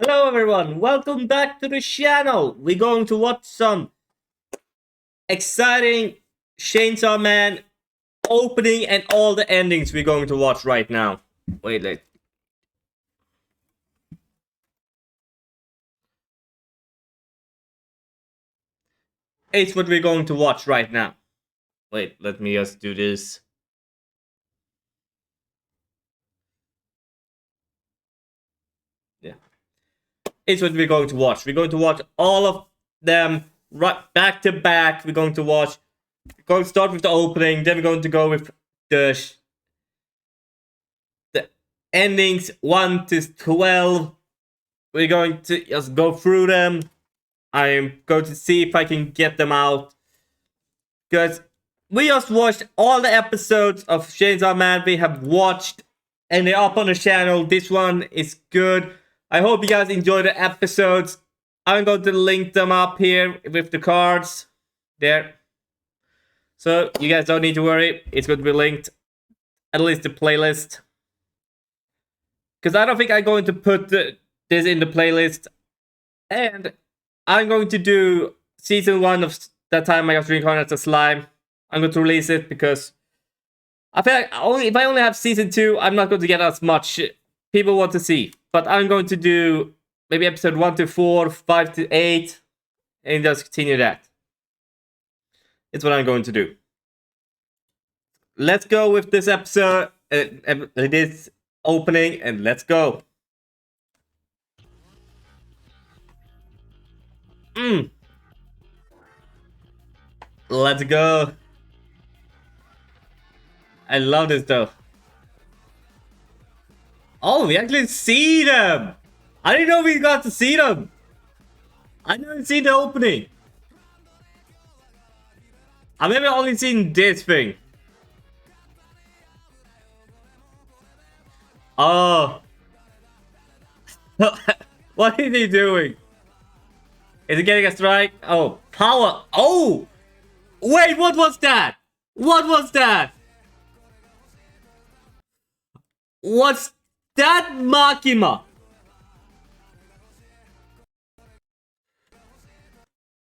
Hello everyone, welcome back to the channel. We're going to watch some exciting Chainsaw Man opening and all the endings we're going to watch right now. Wait. It's what we're going to watch right now. Wait, let me just do this. Yeah. It's what we're going to watch. We're going to watch all of them right back to back. We're going to start with the opening, then we're going to go with the endings 1 to 12. We're going to just go through them. I'm going to see if I can get them out. Because we just watched all the episodes of Chainsaw Man we have watched. And they're up on the channel. This one is good. I hope you guys enjoy the episodes. I'm going to link them up here with the cards. There. So you guys don't need to worry. It's going to be linked. At least the playlist. Because I don't think I'm going to put this in the playlist. And I'm going to do season 1 of That Time I Got Reincarnated as a Slime. I'm going to release it because I feel like if I only have season 2, I'm not going to get as much people want to see. But I'm going to do maybe episode 1 to 4, 5 to 8, and just continue that. It's what I'm going to do. Let's go with this episode, this opening, and let's go. Let's go. I love this though. Oh, we actually see them. I didn't know we got to see them. I didn't see the opening. I've maybe only seen this thing. Oh. What is he doing? Is he getting a strike? Oh, power. Oh! Wait, what was that? What was that? What's that, Makima?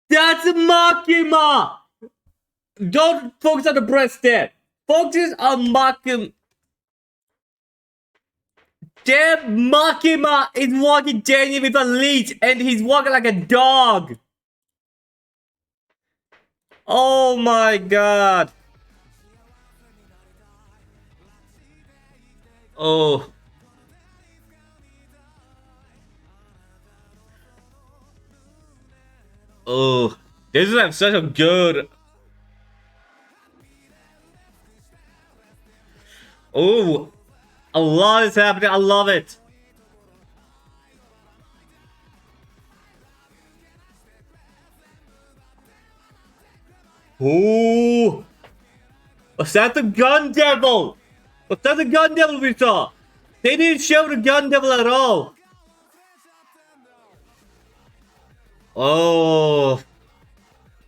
That's Makima! Don't focus on the breast there. Focus on Makima. Damn, Makima is walking Danny with a leash and he's walking like a dog. Oh my god. Oh. Oh. This is such a good. Oh. A lot is happening. I love it. Oh. Was that the gun devil? Was that the gun devil we saw? They didn't show the gun devil at all. Oh.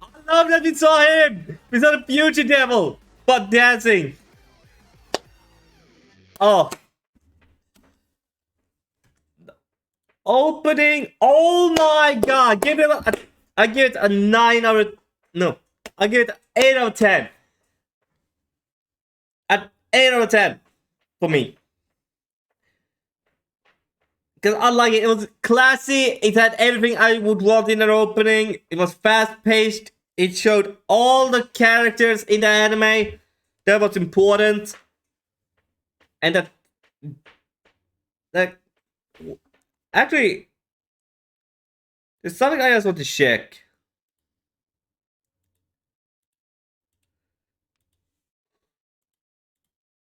I love that we saw him. We saw the future devil. But dancing. Oh. Opening. Oh my god. Give it I give it a 9 out of... No. I give it 8 out of 10. At 8 out of 10. For me. Because I like it. It was classy. It had everything I would want in an opening. It was fast-paced. It showed all the characters in the anime. That was important. And that actually, there's something I just want to check.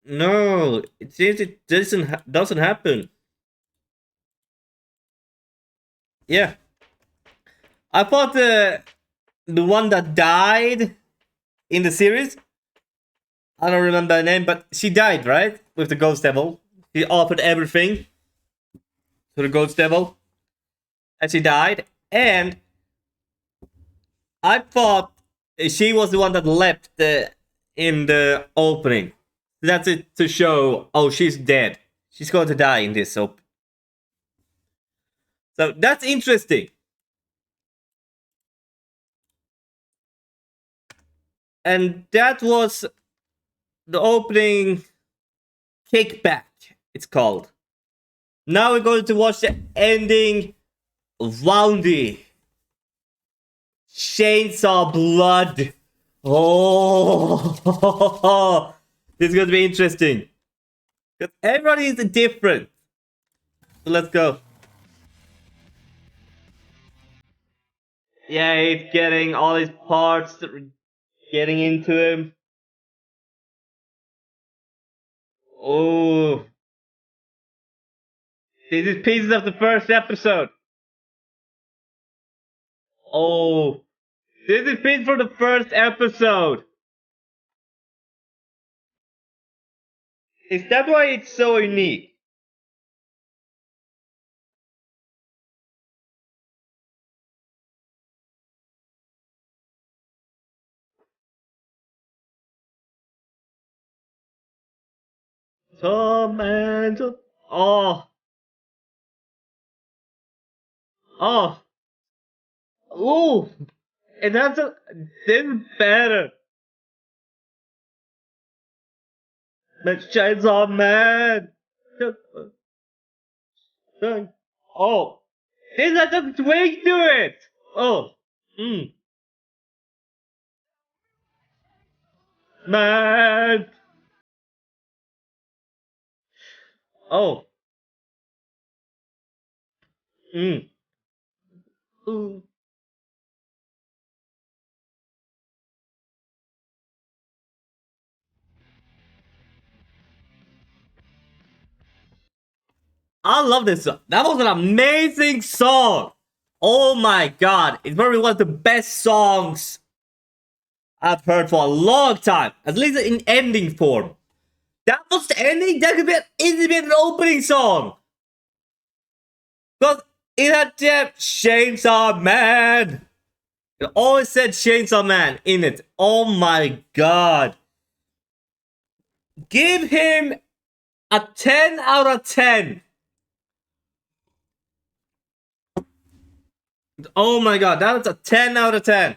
No, it seems it doesn't happen. Yeah, I thought the one that died in the series, I don't remember her name, but she died, right? With the Ghost Devil. She offered everything to the Ghost Devil. And she died. And I thought she was the one that left in the opening. That's it to show, oh, she's dead. She's going to die in this. So So that's interesting. And that was the opening kickback, it's called. Now we're going to watch the ending Woundy. Chainsaw Blood. Oh, this is going to be interesting. Because everybody is different. So let's go. Yeah, he's getting all his parts, getting into him. Oh. This is pieces of the first episode. Oh. This is pieces for the first episode. Is that why it's so unique? Tom and oh, oh, ooh, and that's a this is better. But Chainsaw Man. Oh, this has a swing to it. Oh, man. Oh, mm, ooh. I love this song. That was an amazing song. Oh my god, it's probably one of the best songs I've heard for a long time. At least in ending form. That was the ending. That could be easily be an opening song. Because it had that Chainsaw Man. It always said Chainsaw Man in it. Oh my god. Give him a 10 out of 10. Oh my god, that was a 10 out of 10.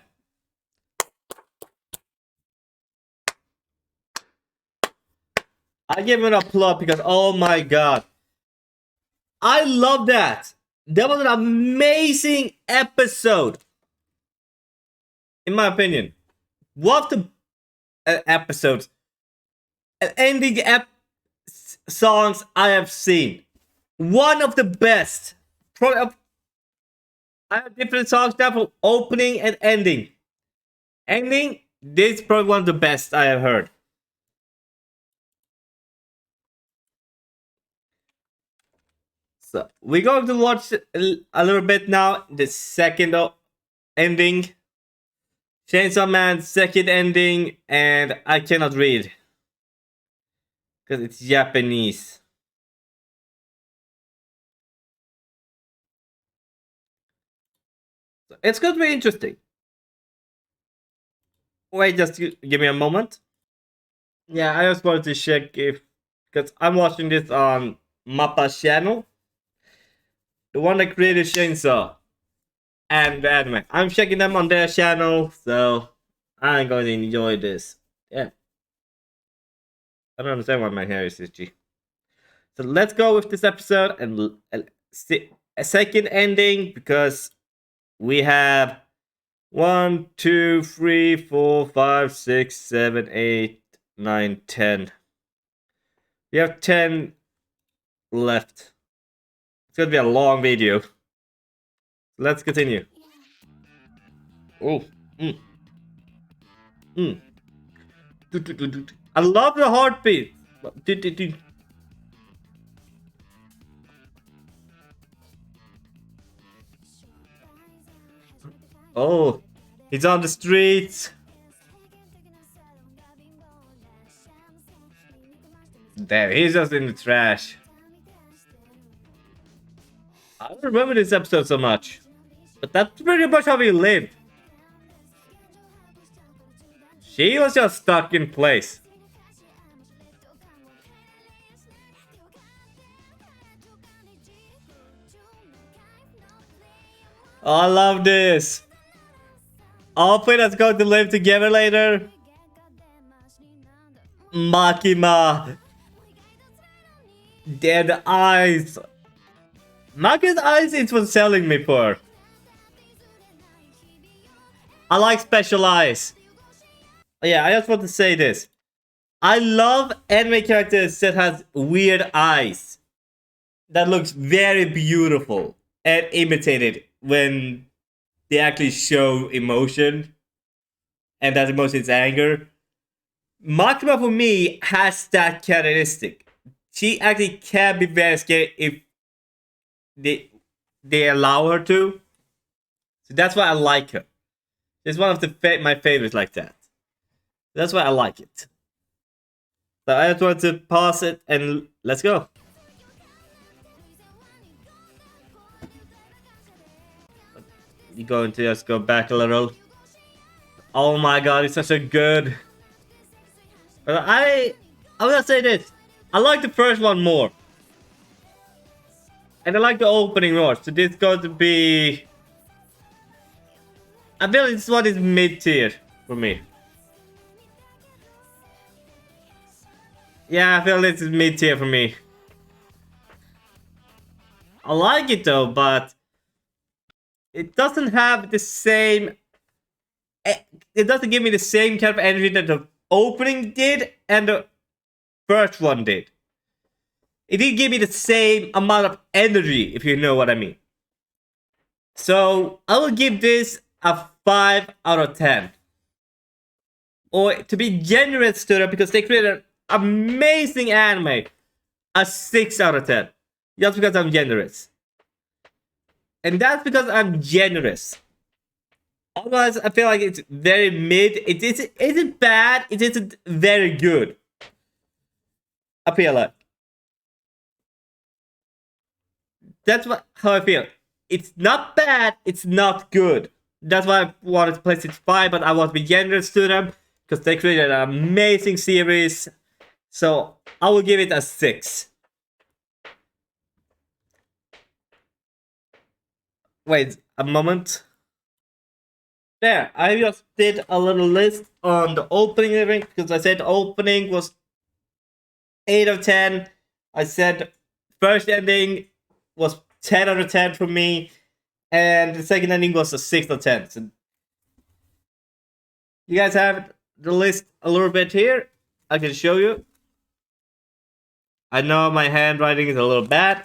I give him an applause because oh my god. I love that. That was an amazing episode. In my opinion. One of the episodes. Ending songs I have seen. One of the best. Probably, I have different songs now for opening and ending. Ending, this is probably one of the best I have heard. So we're going to watch a little bit now. The second ending. Chainsaw Man's second ending, and I cannot read. Because it's Japanese. So it's going to be interesting. Wait, just give me a moment. Yeah, I just wanted to check if... Because I'm watching this on Mappa's channel. The one that created Chainsaw. And the anime. I'm checking them on their channel, so I'm going to enjoy this. Yeah. I don't understand why my hair is itchy. So let's go with this episode and see a second ending because we have 1, 2, 3, 4, 5, 6, 7, 8, 9, 10. We have 10 left. It's gonna be a long video. Let's continue. Oh, I love the heartbeat. Oh, he's on the streets. Damn, he's just in the trash. I don't remember this episode so much. But that's pretty much how he lived. She was just stuck in place. Oh, I love this. Hopefully that's going to live together later. Makima. Dead eyes. Makima's eyes is what's selling me for. I like special eyes. Oh, yeah, I just want to say this. I love anime characters that has weird eyes. That looks very beautiful and imitated when they actually show emotion. And that emotion is anger. Makima for me has that characteristic. She actually can be very scary if they allow her to. So that's why I like her. It's one of my favorites like that. That's why I like it. So I just want to pause it and let's go. You're going to just go back a little. Oh my god, it's such a good. I'm gonna say this. I like the first one more. And I like the opening more. So this is going to be. I feel this one is mid tier for me. Yeah, I feel this is mid tier for me. I like it though, but it doesn't have the same. It doesn't give me the same kind of energy that the opening did and the first one did. It didn't give me the same amount of energy, if you know what I mean. So I will give this a 5 out of 10. Or to be generous to them, because they created an amazing anime, a 6 out of 10. Just because I'm generous. And that's because I'm generous. Otherwise, I feel like it's very mid. It isn't bad. It isn't very good. I feel like. That's how I feel. It's not bad. It's not good. That's why I wanted to place it 5, but I want to be generous to them because they created an amazing series. So I will give it a 6. Wait a moment. There, I just did a little list on the opening event because I said the opening was 8 out of 10. I said first ending was 10 out of 10 for me. And the second ending was a 6 out of 10. So you guys have the list a little bit here. I can show you. I know my handwriting is a little bad.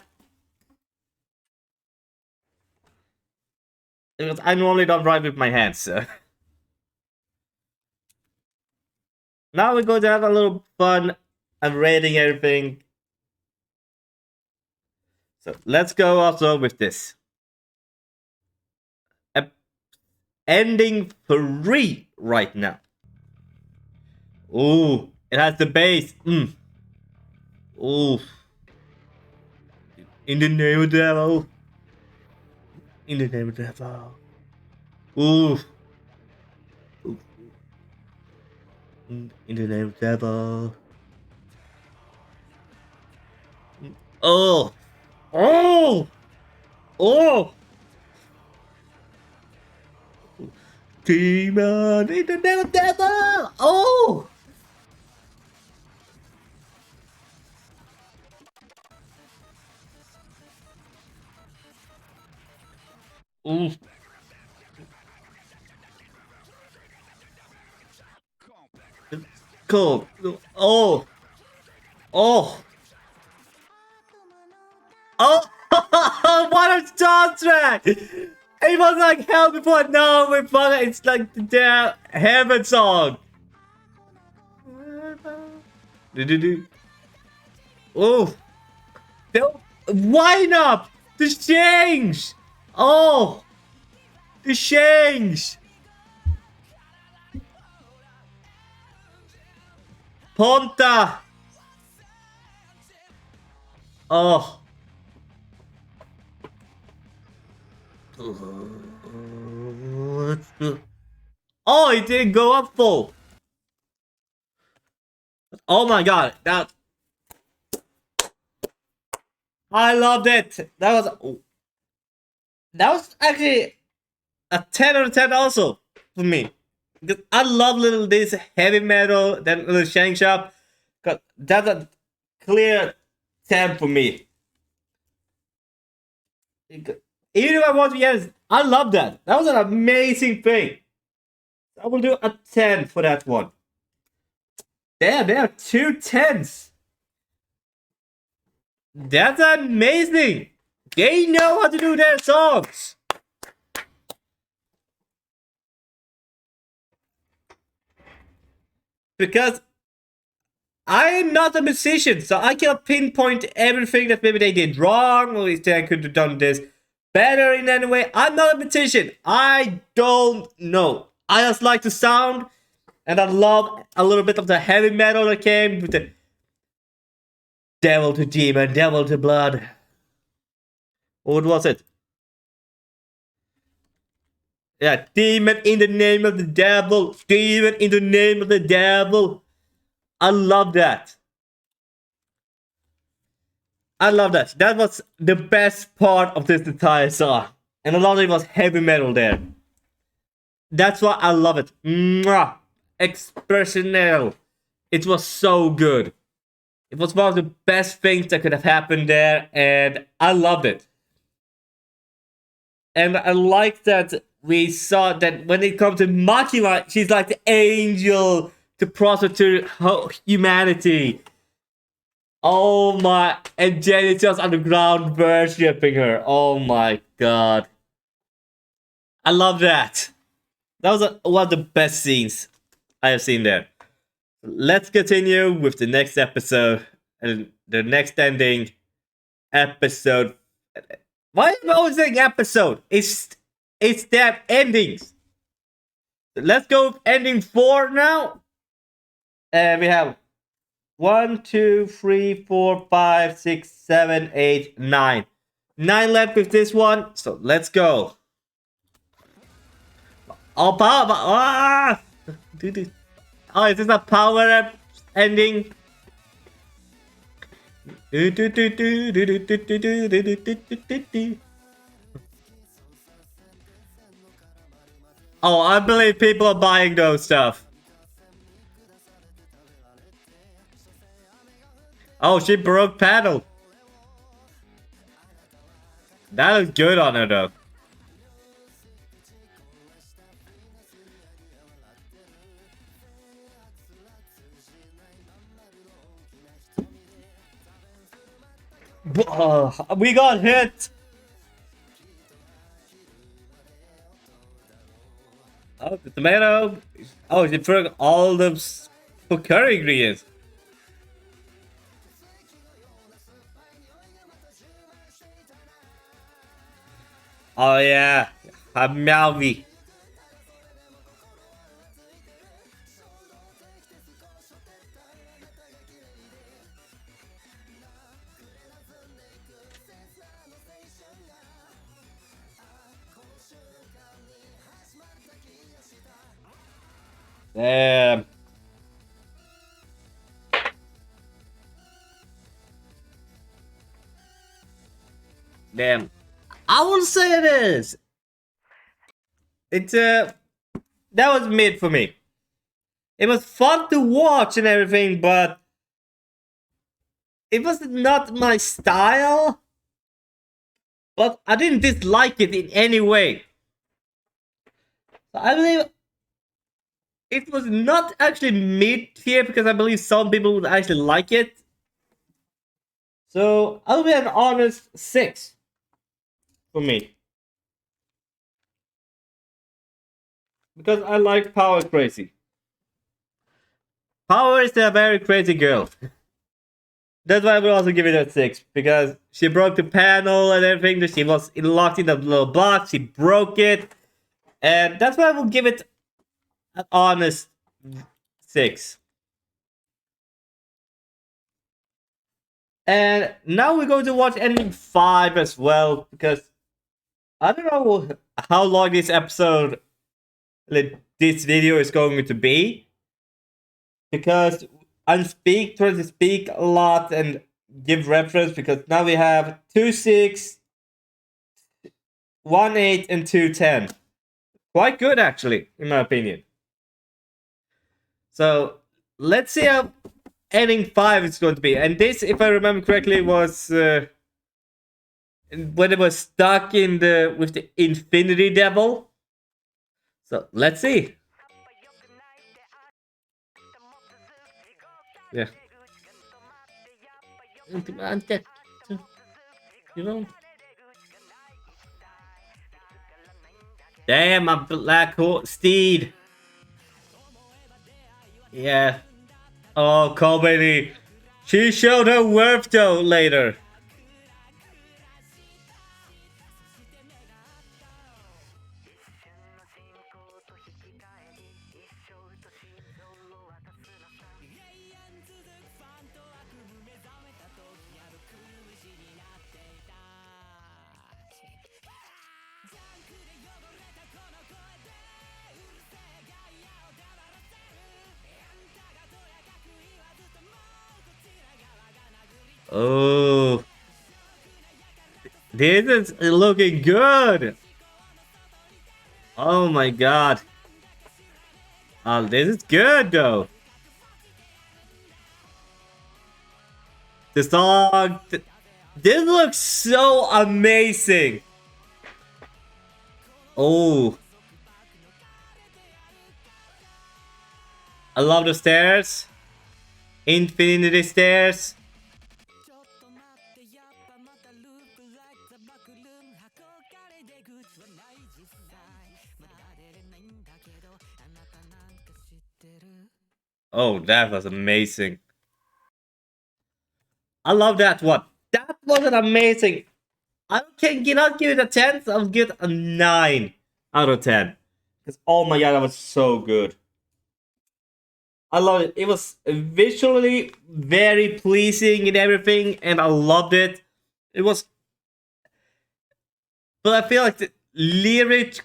Because I normally don't write with my hands, so. Now we're going to have a little fun and rating everything. So let's go also with this. Ending 3 right now. Ooh, it has the bass. Ooh. In the name of the devil. In the name of the devil. Ooh. Ooh. In the name of the devil. Oh. Oh. Oh. Demon in the name of the devil. Oh. Ooh. Cool. Oh. Oh. Oh. What a soundtrack. It was like hell before. No, we're fucking. It's like the heaven song. Oh. Why not? The change. Oh. The change. Ponta. Oh. Oh, it didn't go up full. Oh my god, I loved it. That was actually a 10 out of 10 also for me. Because I love little this heavy metal, then little shank shop. That's a clear 10 for me. Even if I want to be honest, I love that. That was an amazing thing. I will do a 10 for that one. Damn, there are 2 10s. That's amazing. They know how to do their songs. Because I am not a musician, so I cannot pinpoint everything that maybe they did wrong or if they could have done this better in any way. I'm not a musician. I don't know. I just like the sound, and I love a little bit of the heavy metal that came with the devil to demon, devil to blood. What was it? Yeah, demon in the name of the devil. Demon in the name of the devil. I love that. I love that. That was the best part of this entire song. And a lot of it was heavy metal there. That's why I love it. Mwah! Expressional. It was so good. It was one of the best things that could have happened there, and I loved it. And I like that we saw that when it comes to Makima, she's like the angel to prostitute humanity. Oh my, and Jenny just on the ground worshipping her. Oh my god. I love that. That was one of the best scenes I have seen there. Let's continue with the next episode and the next ending episode. Why am I always saying episode? It's their endings. Let's go with ending 4 now. And we have 1, 2, 3, 4, 5, 6, 7, 8, 9. 9 left with this one. So let's go. Oh, power! Ah! Oh, is this a power up ending? Oh, I believe people are buying those stuff. Oh, she broke paddle. That looks good on her though. We got hit. Oh, the tomato. Oh, she threw all the curry ingredients. Oh yeah, a Malvi. Damn. Damn. I will say this. It's that was mid for me. It was fun to watch and everything, but it was not my style. But I didn't dislike it in any way. So I believe it was not actually mid tier because I believe some people would actually like it. So I'll be an honest 6 for me. Because I like Power Crazy. Power is a very crazy girl. That's why I will also give it a 6. Because she broke the panel and everything. She was locked in a little box. She broke it. And that's why I will give it an honest 6. And now we're going to watch ending 5 as well. Because I don't know how long this episode, this video is going to be. Because I'm trying to speak a lot and give reference. Because now we have 2, 6, 1, 8, and 2, 10. quite good actually, in my opinion. So let's see how ending 5 is going to be. And this, if I remember correctly, was when it was stuck in the with the Infinity Devil. So let's see. Yeah. You know. Damn, a black horse steed. Yeah. Oh, comedy. She showed her worth though later. Oh, this is looking good. Oh my god. Oh, this is good though. The song. This looks so amazing. Oh, I love the stairs. Infinity stairs. Oh, that was amazing. I love that one. That was an amazing. I cannot give it a 10. So I'll give it a 9 out of 10. Because oh my god, that was so good. I love it. It was visually very pleasing and everything, and I loved it. It was, but I feel like the lyrics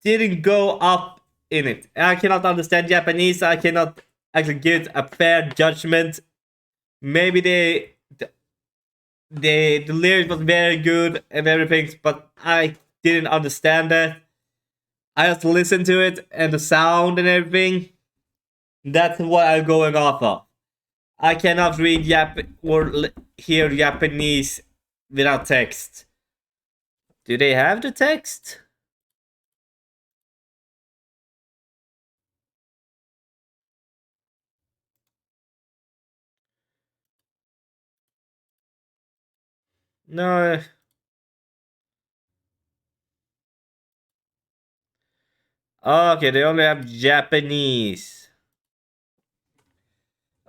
didn't go up in it. I cannot understand Japanese. I cannot actually give it a fair judgment. Maybe the lyrics was very good and everything, but I didn't understand that. I just listened to it and the sound and everything. That's what I'm going off of. I cannot read or hear Japanese without text. Do they have the text? No. Okay, they only have Japanese.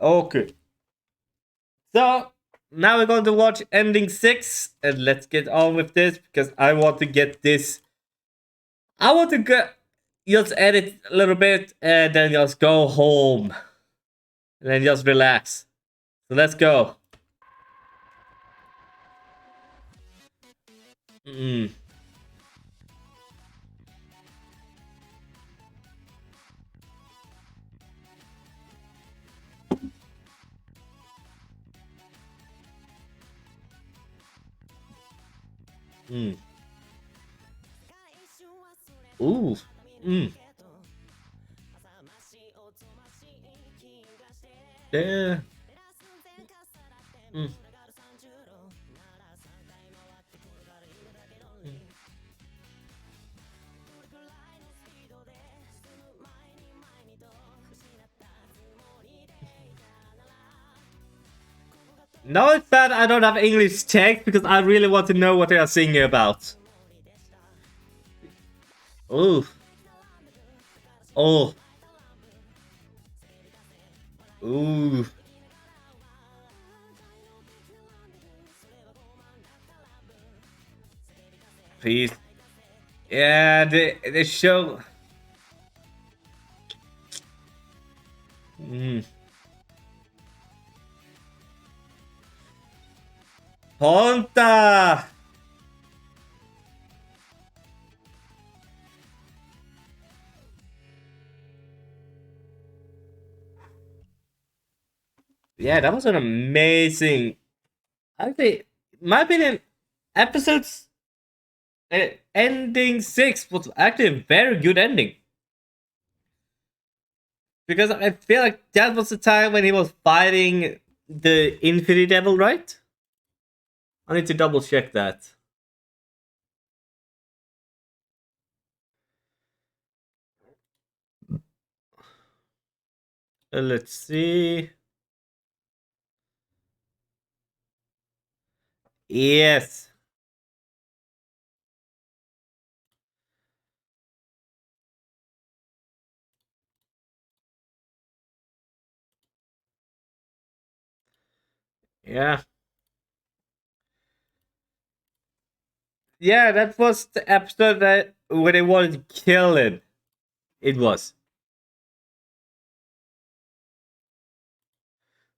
Okay. So, now we're going to watch ending 6. And let's get on with this because I want to get this. I want to just edit a little bit and then just go home. And then just relax. So let's go. Mm. Mm. Ooh. Mm. Yeah. Mm. No, it's bad I don't have English text because I really want to know what they are singing about. Ooh. Oh. Ooh. Please. Yeah, the show. Mm. Ponta! Yeah, that was an amazing. I think, in my opinion, episodes Ending 6 was actually a very good ending. Because I feel like that was the time when he was fighting the Infinity Devil, right? I need to double check that. Let's see. Yes. Yeah. Yeah, that was the episode that when they wanted to kill him. It was.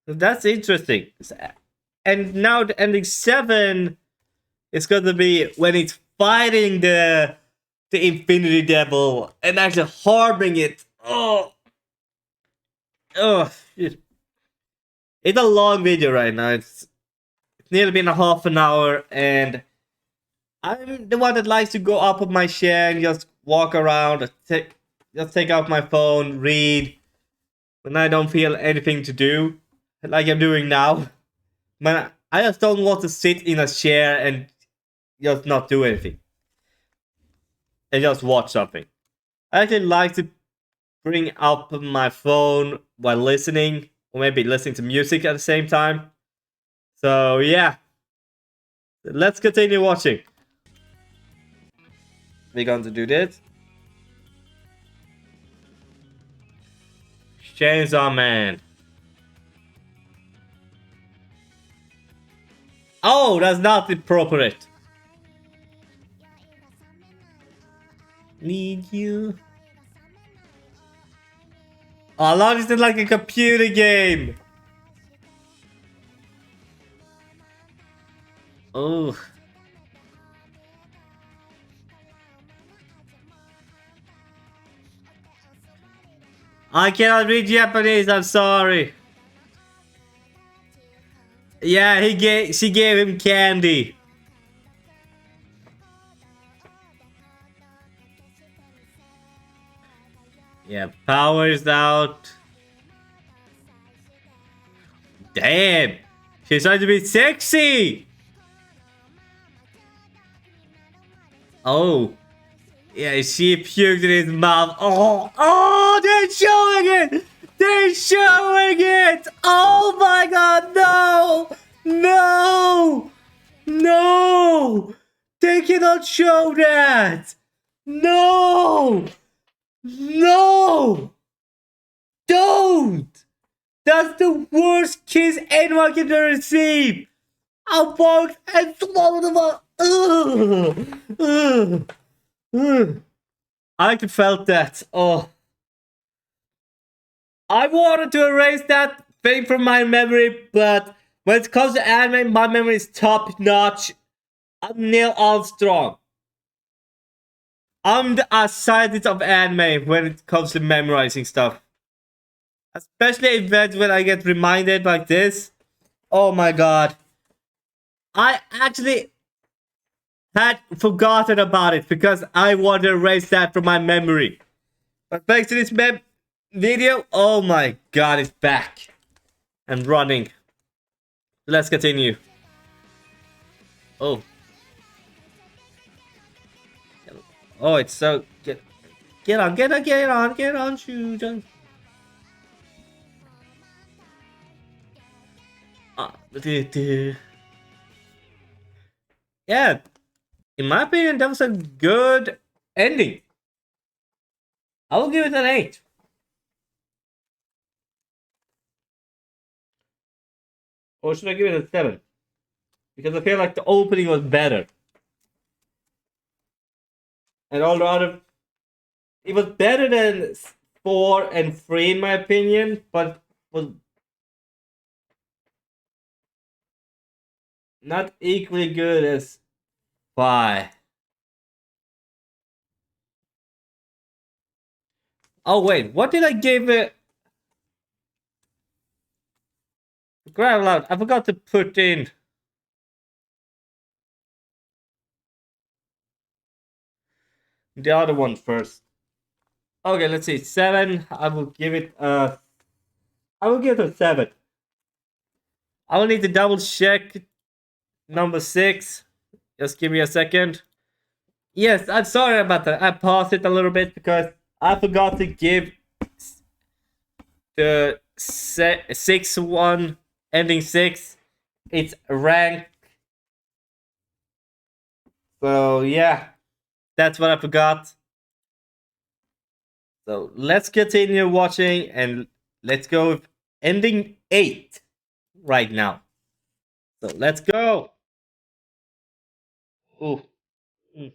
That's interesting. And now the ending 7 is gonna be when it's fighting the Infinity Devil and actually harboring it. Oh, shit. It's a long video right now. It's nearly been a half an hour, and I'm the one that likes to go up on my chair and just walk around, just take out my phone, read when I don't feel anything to do, like I'm doing now. Man, I just don't want to sit in a chair and just not do anything and just watch something. I actually like to bring up my phone while listening, or maybe listening to music at the same time. So yeah, let's continue watching. We're going to do this. Chainsaw Man. Oh, that's not appropriate. Need you. Oh, love is like a computer game. Oh, I cannot read Japanese. I'm sorry. Yeah, she gave him candy. Yeah, power is out. Damn, she's trying to be sexy. Oh, yeah, she puked in his mouth. Oh, they're showing it. They're showing it. Oh my god, no, no, no. They cannot show that. No, no, don't. That's the worst kiss anyone can receive. I walked and swallowed them up. Ugh. Ugh. Ugh. I could felt that. Oh, I wanted to erase that thing from my memory, but when it comes to anime, my memory is top notch. I'm Neil Armstrong. I'm the scientist of anime when it comes to memorizing stuff. Especially events when I get reminded like this. Oh my god. I actually had forgotten about it because I want to erase that from my memory. But thanks to this video, oh my god, it's back and running. Let's continue. Oh, oh, it's so get on, shoot. Yeah, in my opinion, that was a good ending. I will give it an 8. Or should I give it a 7? Because I feel like the opening was better. And all the other... It was better than 4 and 3 in my opinion, but was not equally good as 5. Oh wait, what did I give it? Grab loud. I forgot to put in. the other one first. Okay, let's see. 7. I will give it I will give it a 7. I will need to double check number 6. Just give me a second. Yes, I'm sorry about that. I paused it a little bit because I forgot to give the 6 one ending 6 its rank. So yeah, that's what I forgot. So let's continue watching and let's go with ending 8 right now. So let's go. Ooh. Mm,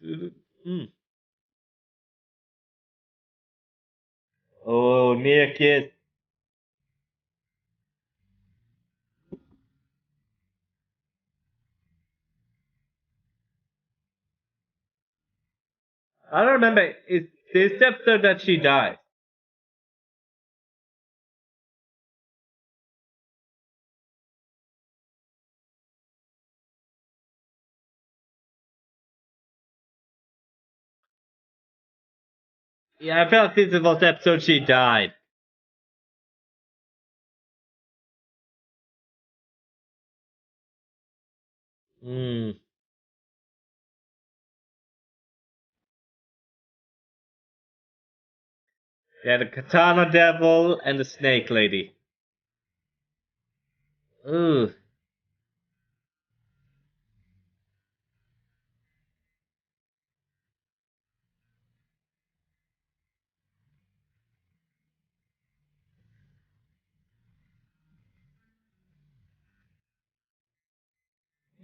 mm, mm. Oh, near kiss. I don't remember. Is this episode that she died? Yeah, I felt this was the episode she died. Hmm. Yeah, the Katana Devil and the Snake Lady. Ooh.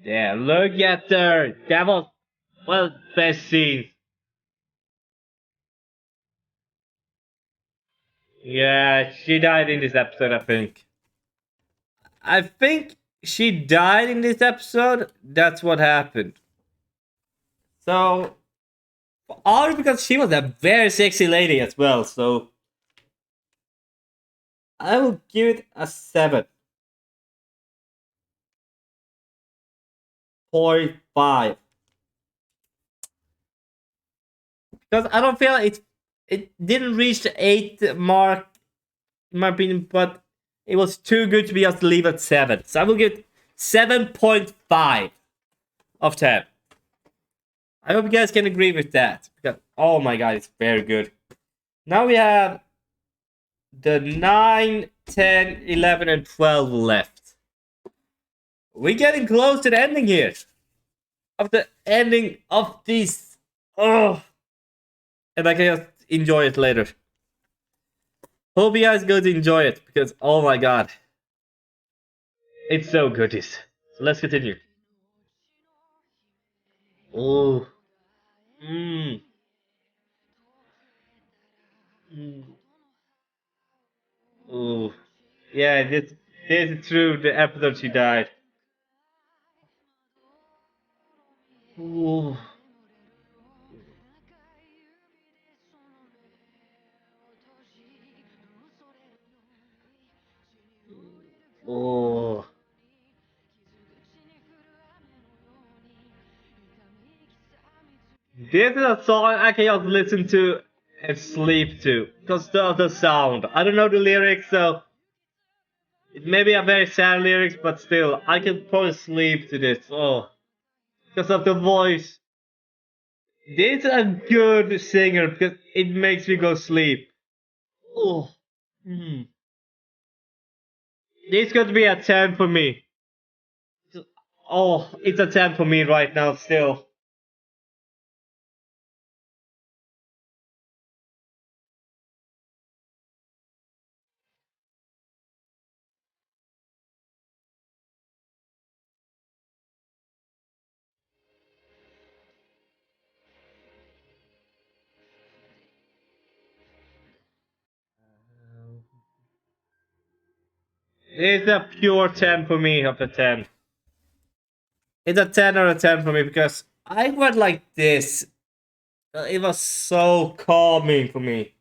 Yeah, look at her. That was, well, best scene. Yeah, she died in this episode, I think. I think she died in this episode. That's what happened. So, all because she was a very sexy lady as well. So, I will give it a 7.5. Because I don't feel it didn't reach the 8 mark in my opinion, but it was too good to be just leave at 7. So I will give it 7.5 of 10. I hope you guys can agree with that. Because, oh my god, it's very good. Now we have the 9, 10, 11, and 12 left. We're getting close to the ending here. Of the ending of this. Oh. And I can just enjoy it later. Hope you guys going to enjoy it. Because, oh my god. It's so good. So let's continue. Oh. Mmm. Mm. Oh. Yeah, this is true. The episode she died. Oh. Oh. This is a song I can just listen to and sleep to. Because of the sound. I don't know the lyrics, so it may be a very sad lyrics, but still, I can probably sleep to this. Oh. Because of the voice. This is a good singer because it makes me go sleep. Oh. Mm. This could be a 10 for me. Oh, it's a 10 for me right now still. It's a pure 10 for me of the 10. It's a 10 or a 10 for me because I went like this. It was so calming for me. It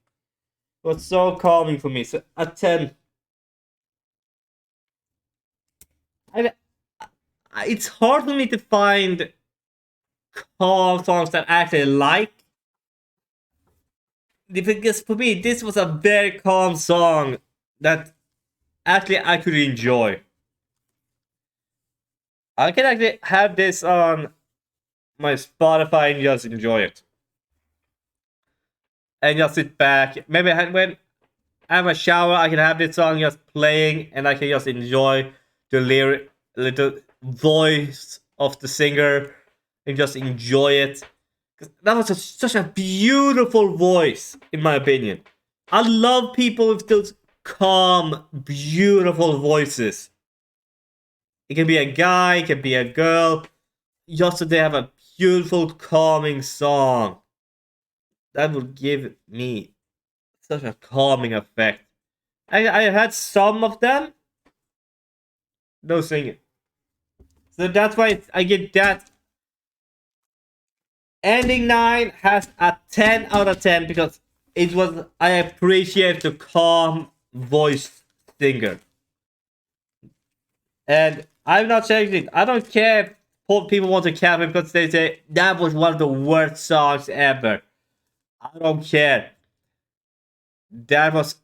was so calming for me. So a 10. I, it's hard for me to find calm songs that I actually like. Because for me, this was a very calm song that actually I could enjoy. I can actually have this on my Spotify and just enjoy it. And just sit back. Maybe when I have a shower, I can have this song just playing and I can just enjoy the lyric, little voice of the singer and just enjoy it. 'Cause that was such a beautiful voice, in my opinion. I love people with those calm, beautiful voices. It can be a guy, it can be a girl. Just so they have a beautiful, calming song. That would give me such a calming effect. I had some of them. No singing. So that's why I get that. Ending 9 has a 10 out of 10 because it was, I appreciate the calm voice singer. And I'm not changing it. I don't care if people want to cap it because they say that was one of the worst songs ever. I don't care. That was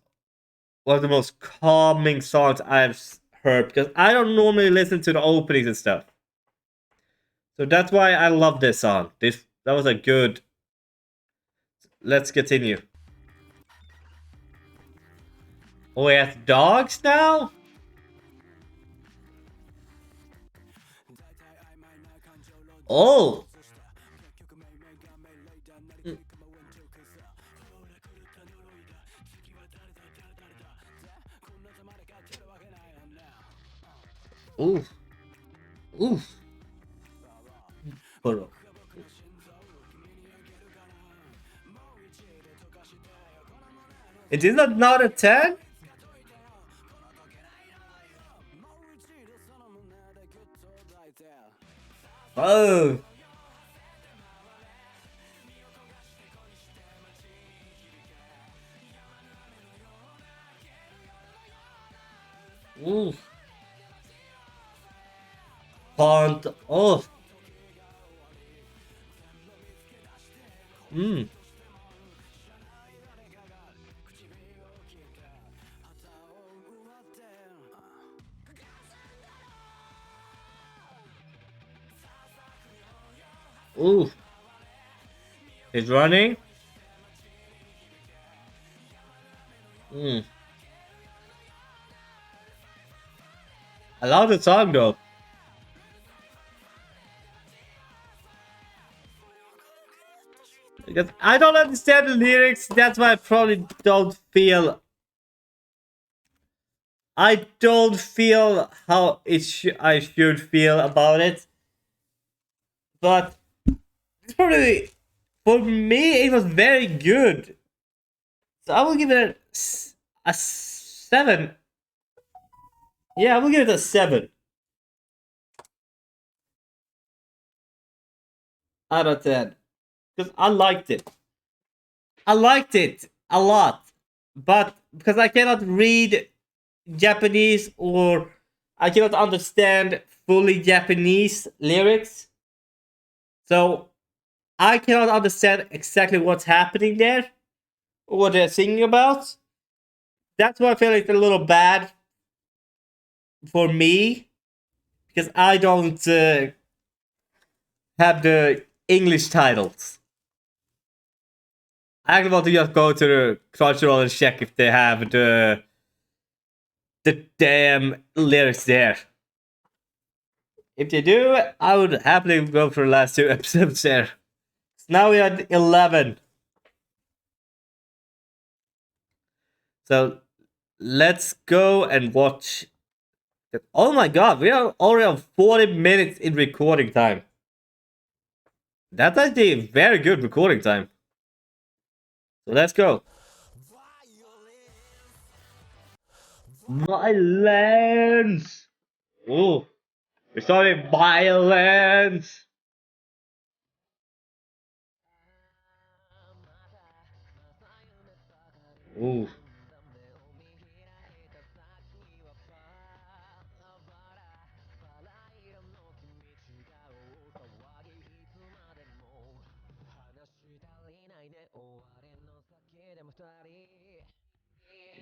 one of the most calming songs I've heard because I don't normally listen to the openings and stuff. So that's why I love this song. That was a good. Let's continue. Oh, we have dogs now? Oh! Oof. Oof. Hold on. It is not a 10? Oh. Oof. Pond. Oh. Mm. Oof. He's running. Mm. I love the song though. Because I don't understand the lyrics, that's why I probably don't feel. I don't feel how I should feel about it. But it's probably, for me, it was very good. So I will give it a 7. Yeah, I will give it a 7 out of 10. Because I liked it. I liked it a lot. But because I cannot read Japanese or I cannot understand fully Japanese lyrics. So I cannot understand exactly what's happening there or what they're singing about. That's why I feel it's a little bad for me because I don't have the English titles. I actually want to just go to the cultural and check if they have the damn lyrics there. If they do, I would happily go for the last 2 episodes there. So now we are at 11. So let's go and watch. Oh my god, we are already on 40 minutes in recording time. That's actually a very good recording time. So let's go. Violence! Ooh, we started violence! Ooh.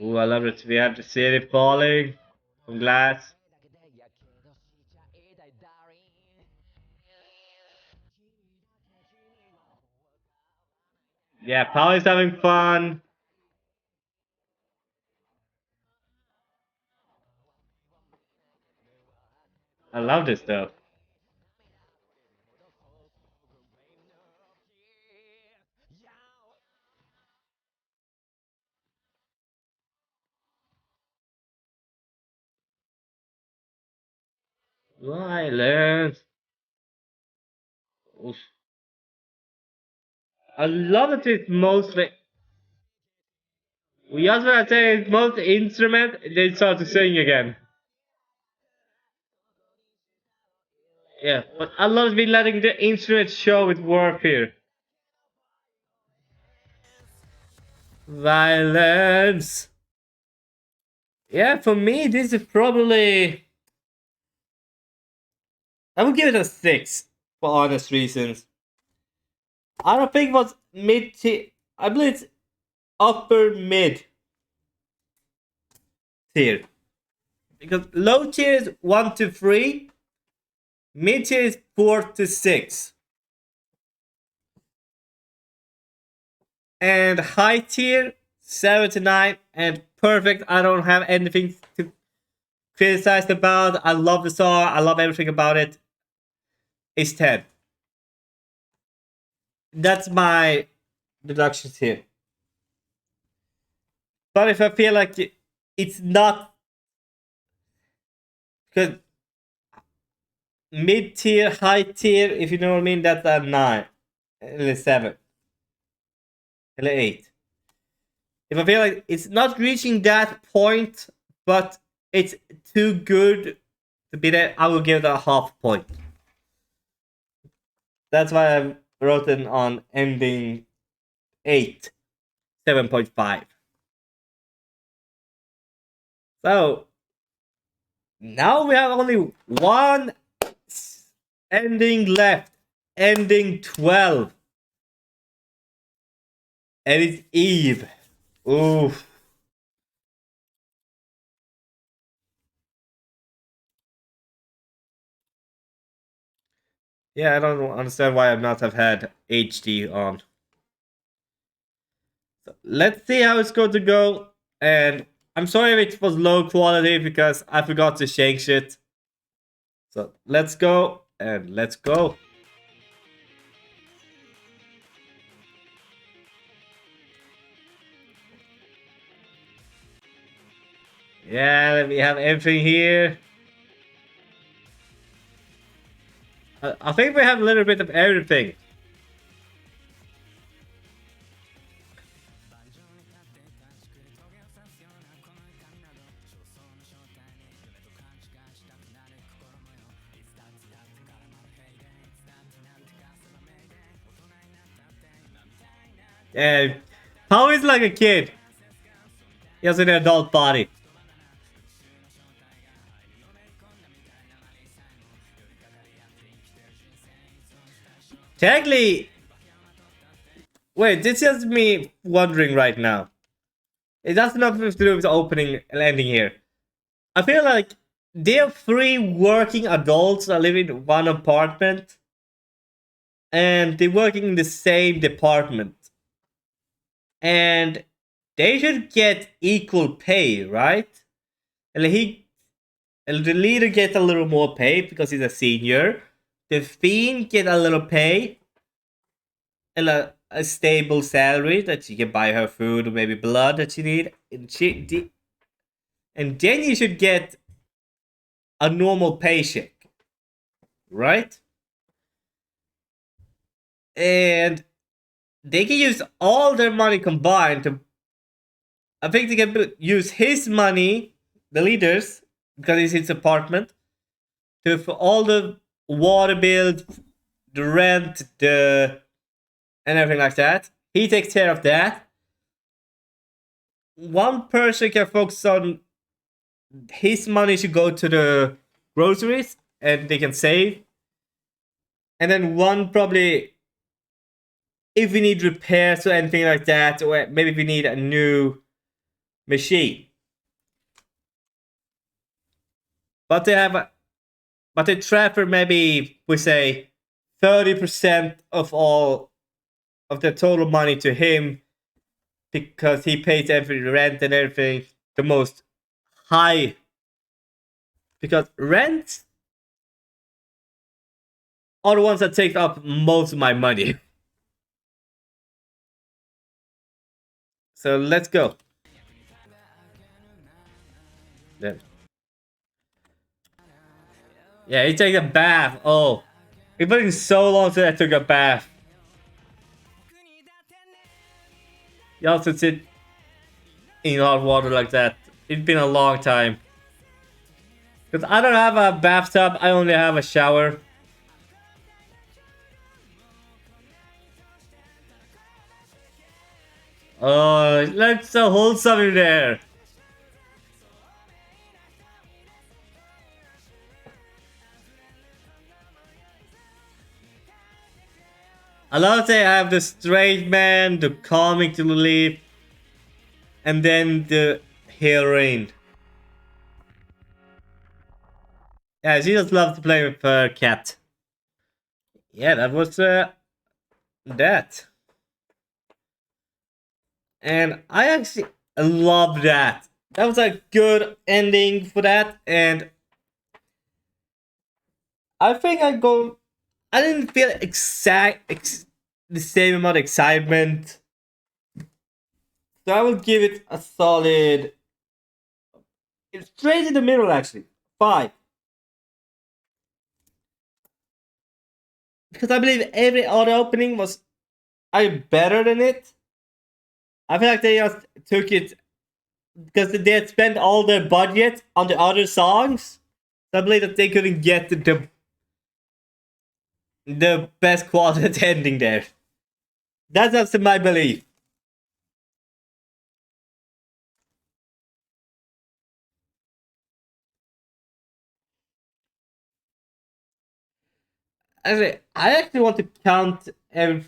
Ooh, I love it. We have the city falling from glass. Yeah, Paul is having fun. I love this stuff. Violence. Oof. I love that it's mostly. We just want to say it's most instrument, they start to sing again. Yeah, but I love been letting the instrument show its worth here. Violence. Yeah, for me, this is probably. I would give it a 6 for honest reasons. I don't think it was mid tier. I believe it's upper mid tier. Because low tier is 1 to 3, mid tier is 4 to 6. And high tier 7 to 9, and perfect. I don't have anything to criticize about. I love the song, I love everything about it. It's 10. That's my deductions here. But if I feel like it's not, because mid tier, high tier, if you know what I mean, that's a 9, a 7, an 8. If I feel like it's not reaching that point, but it's too good to be there, I will give it a half point. That's why I wrote it on ending 8, 7.5. So now we have only one ending left, ending 12, and it's Eve. Oof. Yeah, I don't understand why I've not have had HD on. So let's see how it's going to go. And I'm sorry if it was low quality because I forgot to change it. So let's go and let's go. Yeah, we have everything here. I think we have a little bit of everything. Yeah, Power is like a kid. He has an adult body. Technically, wait, this is me wondering right now. It has nothing to do with the opening and ending here. I feel like they're three working adults that live in one apartment, and they're working in the same department. And they should get equal pay, right? And the leader gets a little more pay because he's a senior. The fiend get a little pay and a stable salary that she can buy her food or maybe blood that she need. And then you should get a normal paycheck, right? And they can use all their money combined to. I think they can use his money, the leaders, because it's his apartment, to for all the water bill, the rent, the and everything like that. He takes care of that. One person can focus on his money should go to the groceries and they can save. And then one probably if we need repairs or anything like that, or maybe we need a new machine. But they have, but they transfer maybe we say 30% of all of the total money to him because he pays every rent and everything the most high. Because rent are the ones that take up most of my money. So let's go. Then. Yeah, he takes a bath. Oh, it's been so long since I took a bath. You also sit in hot water like that. It's been a long time. Because I don't have a bathtub, I only have a shower. Oh, it looks so wholesome in there. I love that I have the straight man, the calming to relief, and then the heroine. Yeah, she just loves to play with her cat. Yeah, that was that. And I actually love that. That was a good ending for that, and I think I didn't feel the same amount of excitement. So I will give it a solid. It's straight in the middle, actually. 5. Because I believe every other opening was better than it. I feel like they just took it because they had spent all their budget on the other songs. So I believe that they couldn't get the best quality ending there. That's just my belief. Actually, I actually want to count every.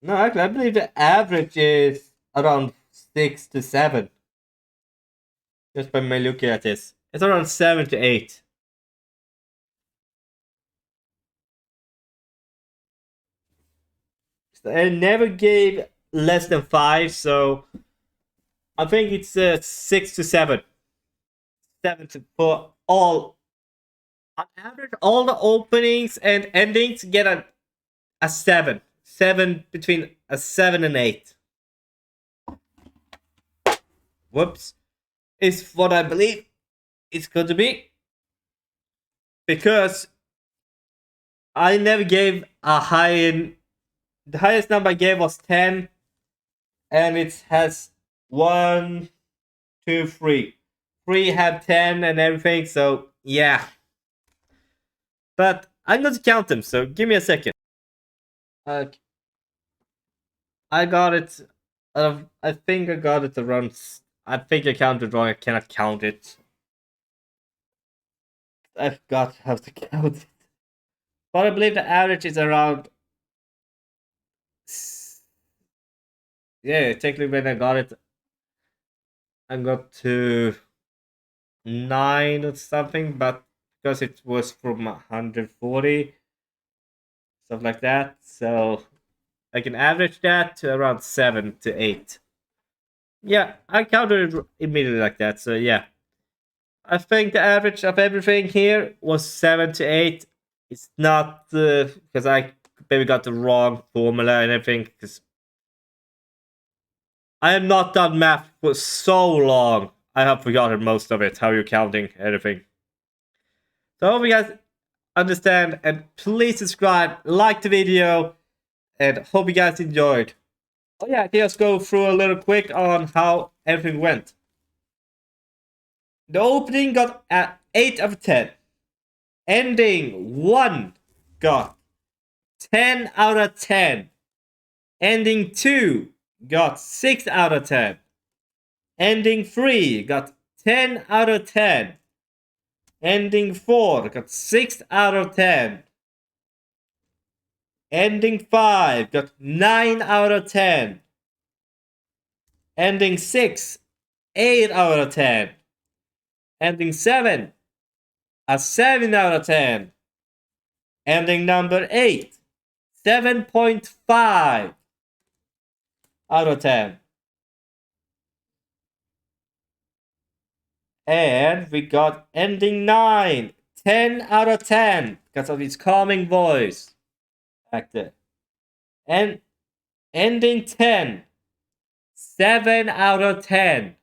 No, actually, I believe the average is around 6 to 7. Just by my looking at this, it's around 7 to 8. So I never gave less than 5, so I think it's 6 to 7. 7 for all. On average, all the openings and endings get a 7. 7 between a 7 and 8. Whoops. Is what I believe it's going to be. Because I never gave a high in. The highest number I gave was 10. And it has 1, 2, 3. 3 had 10 and everything, so yeah. But I'm going to count them, so give me a second. I got it. I think I got it around. I think I counted wrong. I cannot count it. I forgot how to count it. But I believe the average is around. Yeah, technically when I got it, I got to 9 or something, but because it was from 140, stuff like that, so I can average that to around 7 to 8. Yeah, I counted it immediately like that, so yeah. I think the average of everything here was 7 to 8. It's not because I maybe got the wrong formula and everything, because I have not done math for so long. I have forgotten most of it, how you're counting everything. So I hope you guys understand, and please subscribe, like the video, and hope you guys enjoyed. Oh yeah, let's go through a little quick on how everything went. The opening got an 8 out of 10. Ending 1 got 10 out of 10. Ending 2 got 6 out of 10. Ending 3 got 10 out of 10. Ending 4 got 6 out of 10. Ending 5 got 9 out of 10. Ending 6, 8 out of 10. Ending 7, a 7 out of 10. Ending number 8, 7.5 out of 10. And we got ending 9, 10 out of 10 because of his calming voice actor. And ending 10, 7 out of 10.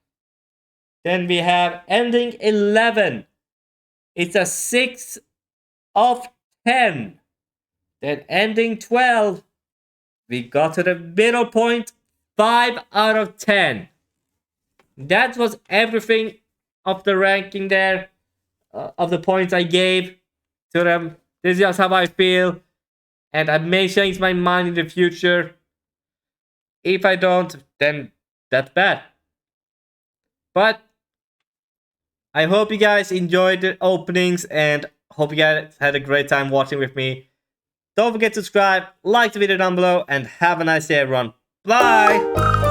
Then we have ending 11. It's a 6 of 10. Then ending 12, we got to the middle point, 5 out of 10. That was everything of the ranking there, of the points I gave to them. This is just how I feel. And I may change my mind in the future. If I don't, then that's bad. But I hope you guys enjoyed the openings and hope you guys had a great time watching with me. Don't forget to subscribe, like the video down below, and have a nice day, everyone. Bye!